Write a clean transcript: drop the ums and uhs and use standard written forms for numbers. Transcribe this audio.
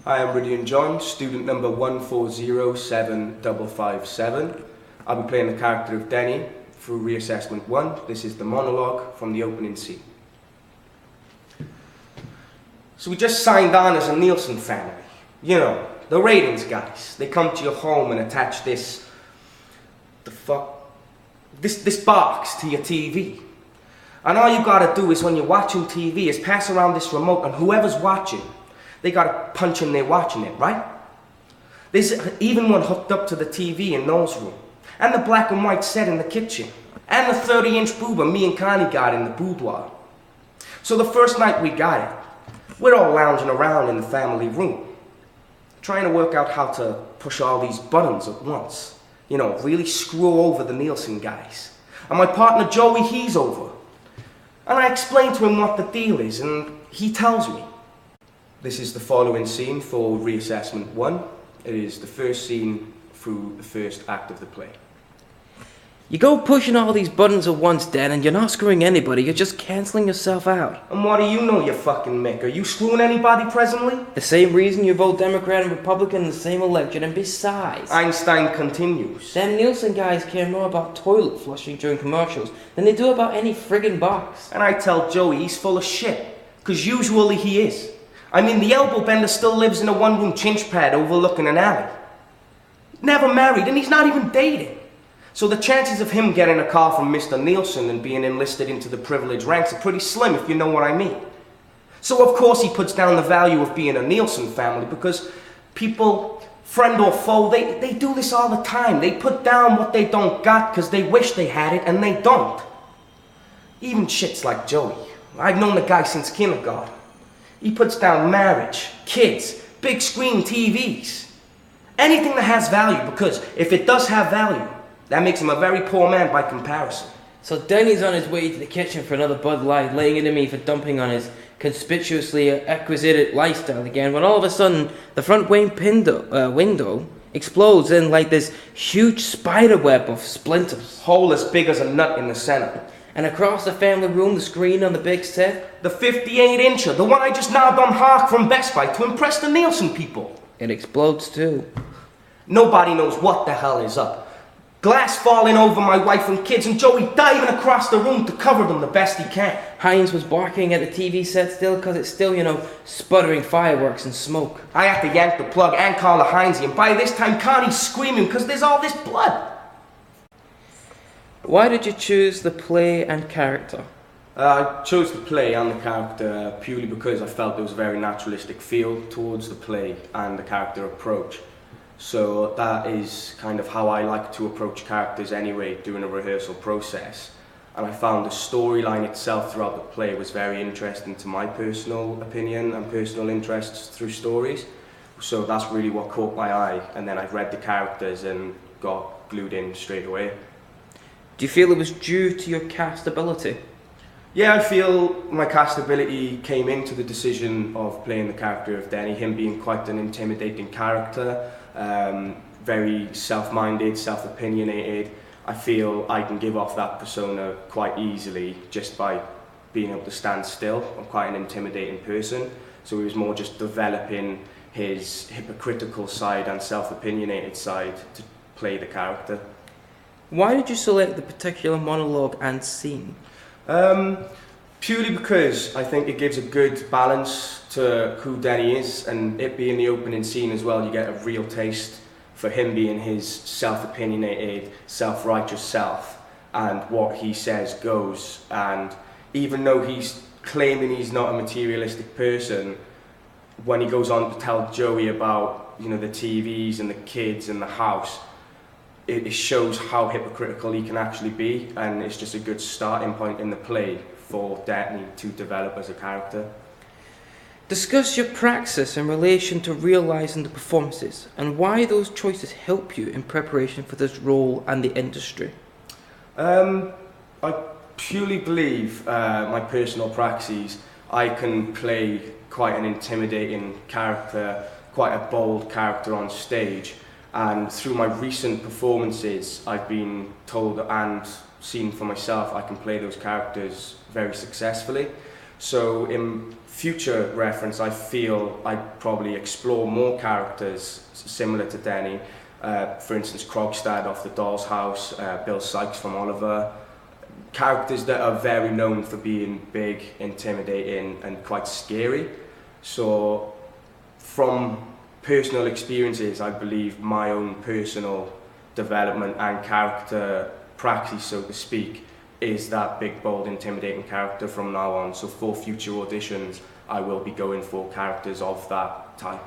Hi, I'm Brilliant John, student number 14075557. I'll be playing the character of Denny through Reassessment1. This is the monologue from the opening scene. So we just signed on as a Nielsen family. You know, the ratings guys. They come to your home and attach this box to your TV. And all you gotta do is when you're watching TV is pass around this remote, and whoever's watching, they gotta punch in there watching it, right? There's even one hooked up to the TV in Noel's room, and the black and white set in the kitchen, and the 30-inch boober me and Connie got in the boudoir. So the first night we got it, we're all lounging around in the family room, trying to work out how to push all these buttons at once. You know, really screw over the Nielsen guys. And my partner Joey, he's over. And I explain to him what the deal is, and he tells me. This is the following scene for Reassessment 1. It is the first scene through the first act of the play. You go pushing all these buttons at once, Dan, and you're not screwing anybody, you're just cancelling yourself out. And what do you know, you fucking Mick? Are you screwing anybody presently? The same reason you vote Democrat and Republican in the same election, and besides... Einstein continues. Them Nielsen guys care more about toilet flushing during commercials than they do about any friggin' box. And I tell Joey he's full of shit, because usually he is. I mean, the elbow bender still lives in a one-room chinch pad overlooking an alley. Never married, and he's not even dating. So the chances of him getting a call from Mr. Nielsen and being enlisted into the privileged ranks are pretty slim, if you know what I mean. So of course he puts down the value of being a Nielsen family, because people, friend or foe, they do this all the time. They put down what they don't got because they wish they had it and they don't. Even shits like Joey. I've known the guy since kindergarten. He puts down marriage, kids, big screen TVs. Anything that has value, because if it does have value, that makes him a very poor man by comparison. So Denny's on his way to the kitchen for another Bud Light, laying into me for dumping on his conspicuously acquisited lifestyle again, when all of a sudden the front window explodes in like this huge spider web of splinters. Hole as big as a nut in the center. And across the family room, the screen on the big set, the 58-incher, the one I just nabbed on Hark from Best Buy to impress the Nielsen people. It explodes too. Nobody knows what the hell is up. Glass falling over my wife and kids, and Joey diving across the room to cover them the best he can. Heinz was barking at the TV set still, because it's still, you know, sputtering fireworks and smoke. I had to yank the plug and call the Heinz, and by this time Connie's screaming because there's all this blood. Why did you choose the play and character? I chose the play and the character purely because I felt there was a very naturalistic feel towards the play and the character approach. So that is kind of how I like to approach characters anyway, during a rehearsal process. And I found the storyline itself throughout the play was very interesting to my personal opinion and personal interests through stories. So that's really what caught my eye, and then I read the characters and got glued in straight away. Do you feel it was due to your cast ability? Yeah, I feel my cast ability came into the decision of playing the character of Denny, him being quite an intimidating character, very self-minded, self-opinionated. I feel I can give off that persona quite easily just by being able to stand still. I'm quite an intimidating person, so it was more just developing his hypocritical side and self-opinionated side to play the character. Why did you select the particular monologue and scene? Purely because I think it gives a good balance to who Denny is, and it being the opening scene as well, you get a real taste for him being his self-opinionated, self-righteous self, and what he says goes. And even though he's claiming he's not a materialistic person, when he goes on to tell Joey about, you know, the TVs and the kids and the house, it shows how hypocritical he can actually be, and it's just a good starting point in the play for Denny to develop as a character. Discuss your praxis in relation to realising the performances, and why those choices help you in preparation for this role and the industry. I purely believe my personal praxis, I can play quite an intimidating character, quite a bold character on stage. And through my recent performances, I've been told and seen for myself I can play those characters very successfully. So in future reference, I feel I'd probably explore more characters similar to Denny. For instance, Krogstad off The Doll's House, Bill Sykes from Oliver. Characters that are very known for being big, intimidating, and quite scary. So from personal experiences, I believe my own personal development and character praxis, so to speak, is that big, bold, intimidating character from now on. So for future auditions, I will be going for characters of that type.